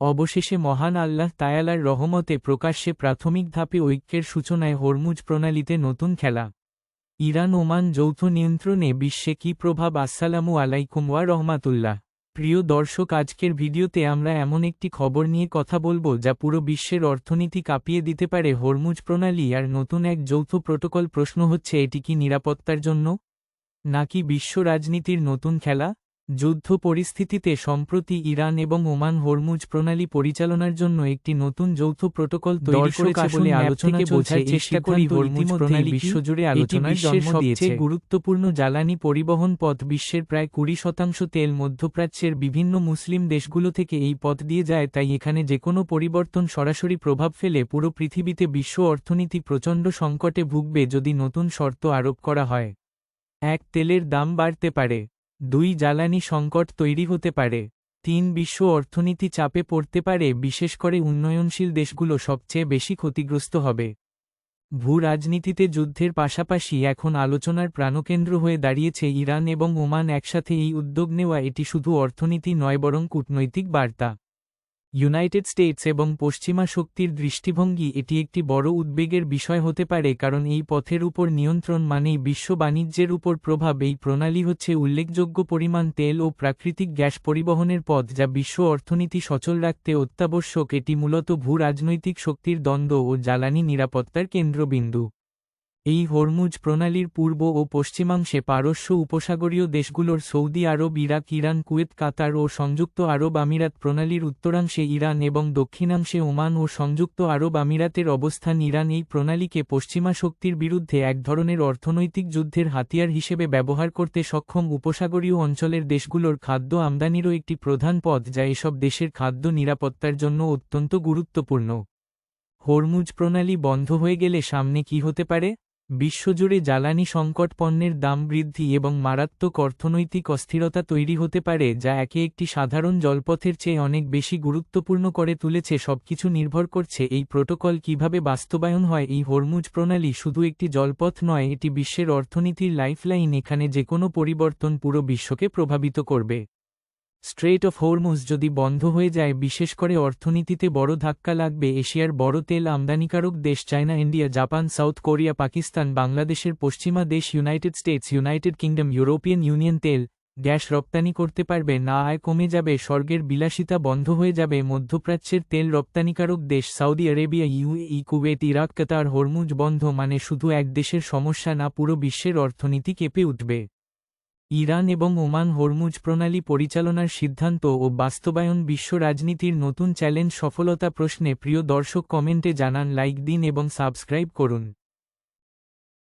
অবশেষে মহান আল্লাহ তায়ালার রহমতে প্রকাশ্যে প্রাথমিক ধাপে ঐক্যের সূচনায় হরমুজ প্রণালীতে নতুন খেলা। ইরান ওমান যৌথ নিয়ন্ত্রণে বিশ্বে কী প্রভাব? আসসালামু আলাইকুম ওয়া রহমাতুল্লাহ। প্রিয় দর্শক, আজকের ভিডিওতে আমরা এমন একটি খবর নিয়ে কথা বলবো যা পুরো বিশ্বের অর্থনীতি কাঁপিয়ে দিতে পারে। হরমুজ প্রণালী আর নতুন এক যৌথ প্রোটোকল। প্রশ্ন হচ্ছে, এটি কি নিরাপত্তার জন্য, নাকি বিশ্ব রাজনীতির নতুন খেলা? যুদ্ধ পরিস্থিতিতে সম্প্রতি ইরান এবং ওমান হরমুজ প্রণালী পরিচালনার জন্য একটি নতুন যৌথ প্রোটোকল তৈরি করেছে বলে আলোচনা চলছে। চেষ্টা করি হরমুজ প্রণালী বিশ্বজুড়ে আলোচনার জন্ম দিয়েছে। গুরুত্বপূর্ণ জ্বালানি পরিবহন পথ। বিশ্বের প্রায় 20% তেল মধ্যপ্রাচ্যের বিভিন্ন মুসলিম দেশগুলো থেকে এই পথ দিয়ে যায়, তাই এখানে যেকোনো পরিবর্তন সরাসরি প্রভাব ফেলে পুরো পৃথিবীতে। বিশ্ব অর্থনীতি প্রচণ্ড সংকটে ভুগবে যদি নতুন শর্ত আরোপ করা হয়। 1. তেলের দাম বাড়তে পারে। 2. জ্বালানি সংকট তৈরি হতে পারে। 3. বিশ্ব অর্থনীতি চাপে পড়তে পারে, বিশেষ করে উন্নয়নশীল দেশগুলো সবচেয়ে বেশি ক্ষতিগ্রস্ত হবে। ভূ রাজনীতিতে যুদ্ধের পাশাপাশি এখন আলোচনার প্রাণকেন্দ্র হয়ে দাঁড়িয়েছে ইরান এবং ওমান একসাথে এই উদ্যোগ নেওয়া। এটি শুধু অর্থনীতি নয়, বরং কূটনৈতিক বার্তা। ইউনাইটেড স্টেটস এবং পশ্চিমা শক্তির দৃষ্টিভঙ্গি এটি একটি বড় উদ্বেগের বিষয় হতে পারে, কারণ এই পথের উপর নিয়ন্ত্রণ মানেই বিশ্ব বাণিজ্যের উপর প্রভাব। এই প্রণালী হচ্ছে উল্লেখযোগ্য পরিমাণ তেল ও প্রাকৃতিক গ্যাস পরিবহনের পথ, যা বিশ্ব অর্থনীতি সচল রাখতে অত্যাবশ্যক। এটি মূলত ভূ রাজনৈতিক শক্তির দ্বন্দ্ব ও জ্বালানি নিরাপত্তার কেন্দ্রবিন্দু। এই হরমুজ প্রণালীর পূর্ব ও পশ্চিমাংশে পারস্য উপসাগরীয় দেশগুলোর সৌদি আরব, ইরাক, ইরান, কুয়েত, কাতার ও সংযুক্ত আরব আমিরাত। প্রণালীর উত্তরাংশে ইরান এবং দক্ষিণাংশে ওমান ও সংযুক্ত আরব আমিরাতের অবস্থান। ইরান এই প্রণালীকে পশ্চিমা শক্তির বিরুদ্ধে এক ধরনের অর্থনৈতিক যুদ্ধের হাতিয়ার হিসেবে ব্যবহার করতে সক্ষম। উপসাগরীয় অঞ্চলের দেশগুলোর খাদ্য আমদানিরও একটি প্রধান পথ, যা এসব দেশের খাদ্য নিরাপত্তার জন্য অত্যন্ত গুরুত্বপূর্ণ। হরমুজ প্রণালী বন্ধ হয়ে গেলে সামনে কী হতে পারে? বিশ্বজুড়ে জ্বালানি সংকট, পণ্যের দাম বৃদ্ধি এবং মারাত্মক অর্থনৈতিক অস্থিরতা তৈরি হতে পারে, যা একে একটি সাধারণ জলপথের চেয়ে অনেক বেশি গুরুত্বপূর্ণ করে তুলেছে। সবকিছু নির্ভর করছে এই প্রোটোকল কিভাবে বাস্তবায়ন হয়। এই হরমুজ প্রণালী শুধু একটি জলপথ নয়, এটি বিশ্বের অর্থনীতির লাইফলাইন। এখানে যেকোনো পরিবর্তন পুরো বিশ্বকে প্রভাবিত করবে। স্ট্রেট অফ হরমুজ যদি বন্ধ হয়ে যায়, বিশেষ করে অর্থনীতিতে বড় ধাক্কা লাগবে। এশিয়ার বড় তেল আমদানিকারক দেশ China, India, Japan, south Korea, Pakistan, বাংলাদেশের পশ্চিমা দেশ United states, United kingdom, European union তেল, গ্যাস রপ্তানি করতে পারবে না। আয় কমে যাবে, স্বর্গের বিলাসিতা বন্ধ হয়ে যাবে। মধ্যপ্রাচ্যের তেল রপ্তানিকারক দেশ Saudi Arabia, UAE, Kuwait, Iraq, Qatar. Hormuz বন্ধ মানে শুধু এক দেশের সমস্যা না, পুরো বিশ্বের অর্থনীতি কেঁপে উঠবে। ইরান এবং ওমান হরমুজ প্রণালী পরিচালনার সিদ্ধান্ত ও বাস্তবায়ন বিশ্ব রাজনীতির নতুন চ্যালেঞ্জ। সফলতা প্রশ্নে প্রিয় দর্শক কমেন্টে জানান, লাইক দিন এবং সাবস্ক্রাইব করুন।